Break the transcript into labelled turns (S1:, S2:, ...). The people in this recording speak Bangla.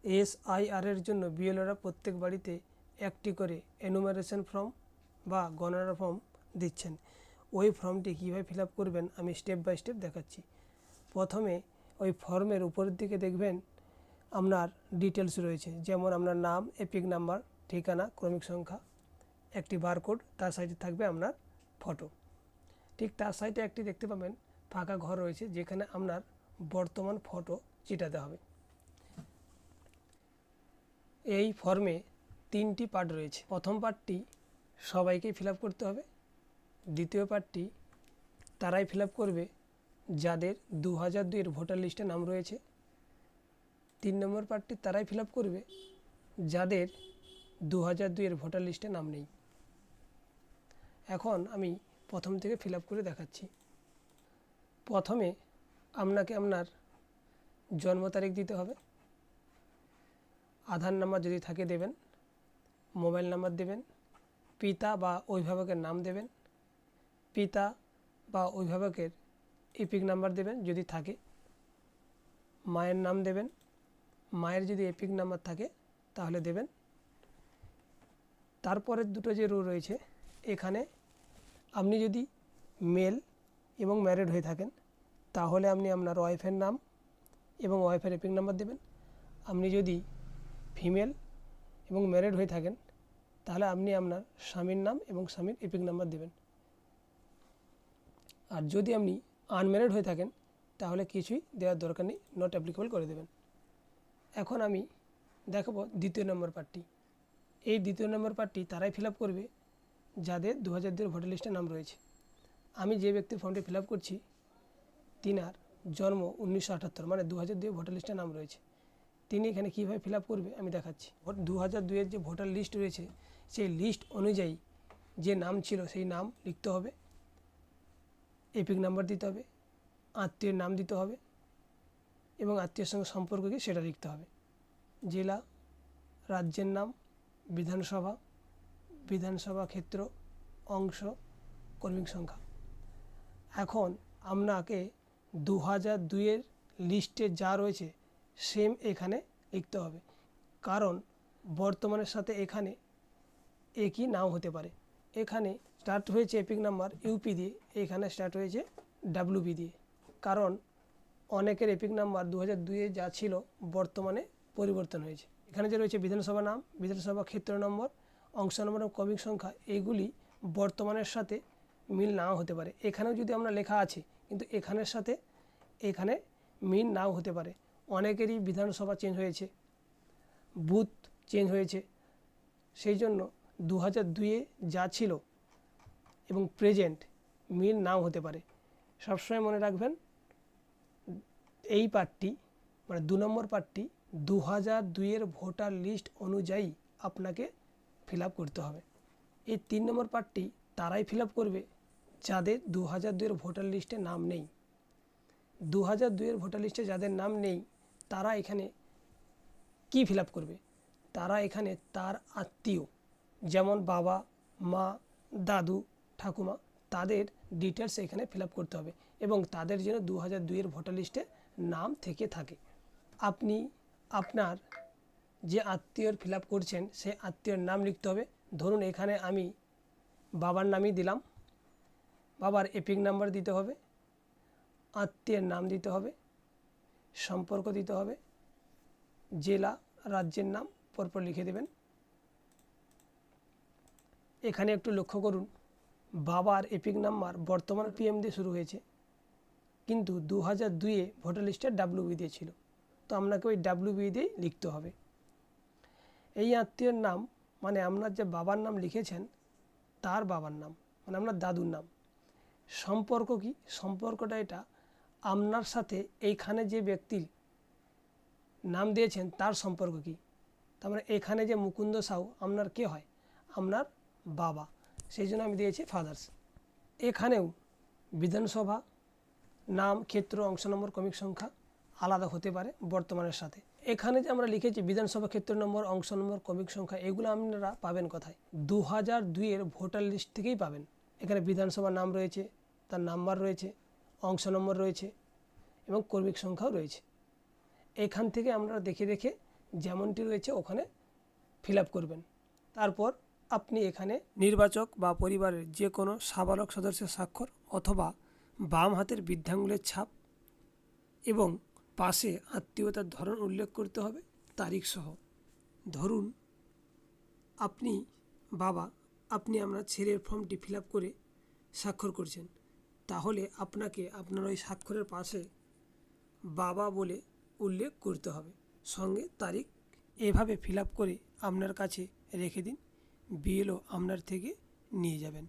S1: SIR এর জন্য বিএলওরা প্রত্যেক বাড়িতে একটি করে এনুমারেশন ফর্ম বা গণনা ফর্ম দিচ্ছেন। ওই ফর্মটি কীভাবে ফিল আপ করবেন আমি স্টেপ বাই স্টেপ দেখাচ্ছি। প্রথমে ওই ফর্মের উপরের দিকে দেখবেন আপনার ডিটেলস রয়েছে, যেমন আপনার নাম, এপিক নাম্বার, ঠিকানা, ক্রমিক সংখ্যা, একটি বারকোড, তার সাইডে থাকবে আপনার ফটো। ঠিক তার সাইডে একটি দেখতে পাবেন ফাঁকা ঘর রয়েছে, যেখানে আপনার বর্তমান ফটো চিটাতে হবে। এই ফর্মে 3টি পার্ট রয়েছে। প্রথম পার্টটি সবাইকে ফিল আপ করতে হবে। দ্বিতীয় পার্টটি তারাই ফিল আপ করবে যাদের 2002-এর ভোটার লিস্টে নাম রয়েছে। 3 নম্বর পার্টটি তারাই ফিল আপ করবে যাদের 2002-এর ভোটার লিস্টে নাম নেই। এখন আমি প্রথম থেকে ফিল আপ করে দেখাচ্ছি। প্রথমে আপনাকে আপনার জন্ম তারিখ দিতে হবে, আধার নাম্বার যদি থাকে দেবেন, মোবাইল নাম্বার দেবেন, পিতা বা অভিভাবকের নাম দেবেন, পিতা বা অভিভাবকের এপিক নাম্বার দেবেন যদি থাকে, মায়ের নাম দেবেন, মায়ের যদি এপিক নাম্বার থাকে তাহলে দেবেন। তারপরের দুটো যে রো রয়েছে, এখানে আপনি যদি মেল এবং ম্যারিড হয়ে থাকেন তাহলে আপনি আপনার ওয়াইফের নাম এবং ওয়াইফের এপিক নাম্বার দেবেন। আপনি যদি ফিমেল এবং ম্যারিড হয়ে থাকেন তাহলে আপনি আপনার স্বামীর নাম এবং স্বামীর এপিক নাম্বার দেবেন। আর যদি আপনি আনম্যারিড হয়ে থাকেন তাহলে কিছুই দেওয়ার দরকার নেই, নট অ্যাপ্লিকেবল করে দেবেন। এখন আমি দেখাবো দ্বিতীয় নম্বর পার্টটি। এই দ্বিতীয় নম্বর পার্টটি তারাই ফিল আপ করবে যাদের 2002-এর ভোটার লিস্টে নাম রয়েছে। আমি যে ব্যক্তির ফর্মটি ফিল আপ করছি তিনার জন্ম 1978, মানে 2002-এর ভোটার লিস্টে নাম রয়েছে। তিনি এখানে কীভাবে ফিল আপ করবে আমি দেখাচ্ছি। 2002-এর যে ভোটার লিস্ট রয়েছে সেই লিস্ট অনুযায়ী যে নাম ছিল সেই নাম লিখতে হবে, এপিক নাম্বার দিতে হবে, আত্মীয়ের নাম দিতে হবে এবং আত্মীয়ের সঙ্গে সম্পর্ক কি সেটা লিখতে হবে। জেলা, রাজ্যের নাম, বিধানসভা, বিধানসভা ক্ষেত্র, অংশ, কর্মী সংখ্যা। এখন আপনাকে 2002-এর লিস্টে যা রয়েছে সেম এখানে লিখতে হবে, কারণ বর্তমানের সাথে এখানে একই নাও হতে পারে। এখানে স্টার্ট হয়েছে এপিক নাম্বার ইউপি দিয়ে, এখানে স্টার্ট হয়েছে ডাব্লিউপি দিয়ে, কারণ অনেকের এপিক নাম্বার 2002-এ যা ছিল বর্তমানে পরিবর্তন হয়েছে। এখানে যে রয়েছে বিধানসভা নাম, বিধানসভা ক্ষেত্র নম্বর, অংশ নম্বর এবং ক্রমিক সংখ্যা, এইগুলি বর্তমানের সাথে মিল নাও হতে পারে। এখানেও যদি আমরা লেখা আছে কিন্তু এখানের সাথে এখানে মিল নাও হতে পারে। অনেকেরই বিধানসভা চেঞ্জ হয়েছে, বুথ চেঞ্জ হয়েছে, সেই জন্য 2002-এ যা ছিল এবং প্রেজেন্ট মিল নাও হতে পারে। সবসময় মনে রাখবেন এই পার্টটি মানে 2 নম্বর পার্টটি 2002-এর ভোটার লিস্ট অনুযায়ী আপনাকে ফিল আপ করতে হবে। এই 3 নম্বর পার্টটি তারাই ফিল আপ করবে যাদের 2002-এর ভোটার লিস্টে নাম নেই। 2002-এর ভোটার লিস্টে যাদের নাম নেই তারা এখানে কি ফিল আপ করবে? তারা এখানে তার আত্মীয়, যেমন বাবা, মা, দাদু, ঠাকুমা, তাদের ডিটেলস এখানে ফিল আপ করতে হবে এবং তাদের যেন 2002-এর ভোটার লিস্টে নাম থেকে থাকে। আপনি আপনার যে আত্মীয়র ফিল আপ করছেন সেই আত্মীয়র নাম লিখতে হবে। ধরুন এখানে আমি বাবার নামই দিলাম, বাবার এপিক নাম্বার দিতে হবে, আত্মীয়ের নাম দিতে হবে, সম্পর্ক দিতে হবে, জেলা, রাজ্যের নাম পরপর লিখে দেবেন। এখানে একটু লক্ষ্য করুন, বাবার এপিক নাম্বার বর্তমান পিএম দিয়ে শুরু হয়েছে, কিন্তু 2002-এ ভোটার লিস্টে ডাব্লিউবি দিয়ে ছিল, তো আপনাকে ওই ডাব্লিউবি দিয়েই লিখতে হবে। এই আত্মীয়ের নাম মানে আপনার যে বাবার নাম লিখেছেন তার বাবার নাম, মানে আপনার দাদুর নাম। সম্পর্ক কি? সম্পর্কটা এটা আপনার সাথে এইখানে যে ব্যক্তির নাম দিয়েছেন তার সম্পর্ক কি। তার মানে এখানে যে মুকুন্দ সাউ আপনার কে হয়? আপনার বাবা, সেই জন্য আমি দিয়েছি ফাদার্স। এখানেও বিধানসভা নাম, ক্ষেত্র, অংশ নম্বর, ক্রমিক সংখ্যা আলাদা হতে পারে বর্তমানের সাথে। এখানে যে আমরা লিখেছি বিধানসভা ক্ষেত্র নম্বর, অংশ নম্বর, ক্রমিক সংখ্যা, এগুলো আপনারা পাবেন কোথায়? 2002-এর ভোটার লিস্ট থেকেই পাবেন। এখানে বিধানসভার নাম রয়েছে, তার নাম্বার রয়েছে, অংশ নম্বর রয়েছে এবং ক্রমিক সংখ্যাও রয়েছে। এখান থেকে আমরা দেখে দেখে যেমনটি রয়েছে ওখানে ফিল আপ করবেন। তারপর আপনি এখানে নির্বাচক বা পরিবারের যে কোনো সাবালক সদস্যের স্বাক্ষর অথবা বাম হাতের বৃদ্ধাঙ্গুলের ছাপ এবং পাশে আত্মীয়তার ধরন উল্লেখ করতে হবে তারিখ সহ। ধরুন আপনি বাবা, আপনি আপনার ছেলের ফর্মটি ফিল আপ করে স্বাক্ষর করছেন, তাহলে আপনাকে আপনার ওই স্বাক্ষরের পাশে বাবা বলে উল্লেখ করতে হবে, সঙ্গে তারিখ। এভাবে ফিল আপ করে আপনার কাছে রেখে দিন, বিএলও আপনার থেকে নিয়ে যাবেন।